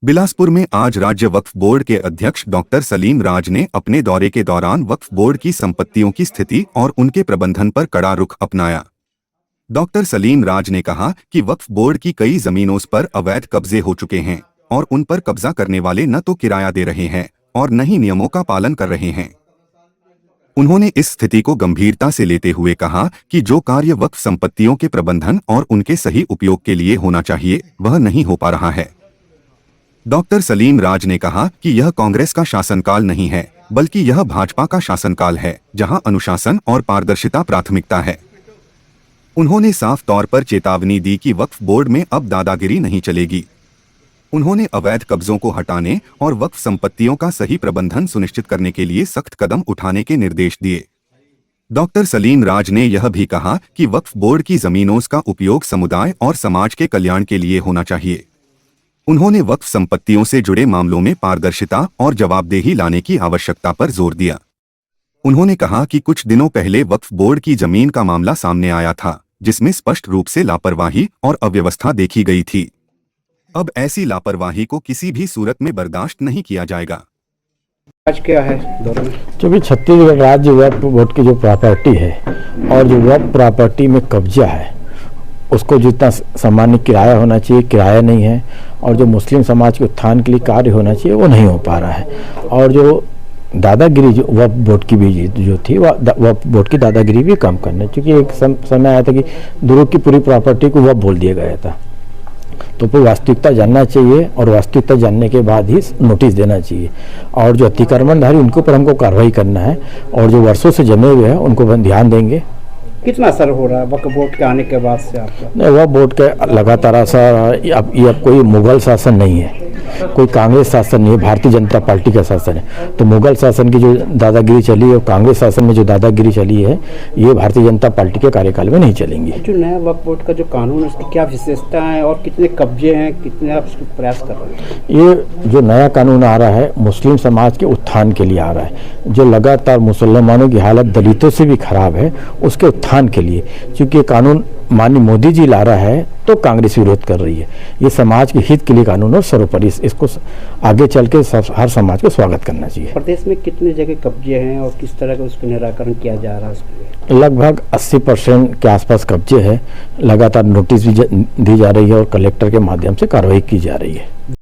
बिलासपुर में आज राज्य वक्फ बोर्ड के अध्यक्ष डॉक्टर सलीम राज ने अपने दौरे के दौरान वक्फ बोर्ड की संपत्तियों की स्थिति और उनके प्रबंधन पर कड़ा रुख अपनाया। डॉक्टर सलीम राज ने कहा कि वक्फ बोर्ड की कई जमीनों पर अवैध कब्जे हो चुके हैं और उन पर कब्जा करने वाले न तो किराया दे रहे हैं और न ही नियमों का पालन कर रहे हैं। उन्होंने इस स्थिति को गंभीरता से लेते हुए कहा कि जो कार्य वक्फ संपत्तियों के प्रबंधन और उनके सही उपयोग के लिए होना चाहिए वह नहीं हो पा रहा है। डॉक्टर सलीम राज ने कहा कि यह कांग्रेस का शासनकाल नहीं है, बल्कि यह भाजपा का शासनकाल है, जहां अनुशासन और पारदर्शिता प्राथमिकता है। उन्होंने साफ तौर पर चेतावनी दी कि वक्फ बोर्ड में अब दादागिरी नहीं चलेगी। उन्होंने अवैध कब्जों को हटाने और वक्फ संपत्तियों का सही प्रबंधन सुनिश्चित करने के लिए सख्त कदम उठाने के निर्देश दिए। डॉक्टर सलीम राज ने यह भी कहा कि वक्फ बोर्ड की जमीनों का उपयोग समुदाय और समाज के कल्याण के लिए होना चाहिए। उन्होंने वक्फ संपत्तियों से जुड़े मामलों में पारदर्शिता और जवाबदेही लाने की आवश्यकता पर जोर दिया। उन्होंने कहा कि कुछ दिनों पहले वक्फ बोर्ड की जमीन का मामला सामने आया था, जिसमें स्पष्ट रूप से लापरवाही और अव्यवस्था देखी गई थी। अब ऐसी लापरवाही को किसी भी सूरत में बर्दाश्त नहीं किया जाएगा। आज क्या है दौर में? क्योंकि छत्तीसगढ़ राज्य वक्फ बोर्ड की जो प्रॉपर्टी है और जो वक्फ प्रॉपर्टी में कब्जा है उसको जितना सामान्य किराया होना चाहिए किराया नहीं है, और जो मुस्लिम समाज के उत्थान के लिए कार्य होना चाहिए वो नहीं हो पा रहा है। और जो दादागिरी जो वक्फ बोर्ड की भी जो थी वक्फ बोर्ड की दादागिरी भी कम करना, क्योंकि एक समय आया था कि दुरुस्त की पूरी प्रॉपर्टी को वक्फ बोल दिया गया था। तो फिर वास्तविकता जानना चाहिए और वास्तविकता जानने के बाद ही नोटिस देना चाहिए, और जो अतिक्रमणधारी उनके ऊपर हमको कार्रवाई करना है, और जो वर्षों से जमे हुए हैं उनको ध्यान देंगे। कितना असर हो रहा है वक्फ बोर्ड के आने के बाद से आपका? नहीं, वक्फ बोर्ड के लगातार असर, अब कोई मुगल शासन नहीं है, कोई कांग्रेस शासन नहीं है, भारतीय जनता पार्टी का शासन है। तो मुगल शासन की जो दादागिरी चली और कांग्रेस शासन में जो दादागिरी चली है, ये भारतीय जनता पार्टी के कार्यकाल में नहीं चलेंगी। जो नया वक्फ बोर्ड का जो कानून है उसकी क्या विशेषता है और कितने कब्जे हैं, कितने आप उसको प्रयास कर रहे हैं? ये जो नया कानून आ रहा है मुस्लिम समाज के उत्थान के लिए आ रहा है। जो लगातार मुसलमानों की हालत दलितों से भी खराब है उसके उत्थान के लिए, क्योंकि कानून माननीय मोदी जी ला रहा है तो कांग्रेस विरोध कर रही है। ये समाज के हित के लिए कानून और सर्वोपरि इसको आगे चल के हर समाज को स्वागत करना चाहिए। प्रदेश में कितने जगह कब्जे हैं और किस तरह का उसका निराकरण किया जा रहा है? लगभग 80% के आसपास कब्जे है। लगातार नोटिस भी दी जा रही है और कलेक्टर के माध्यम से कार्रवाई की जा रही है।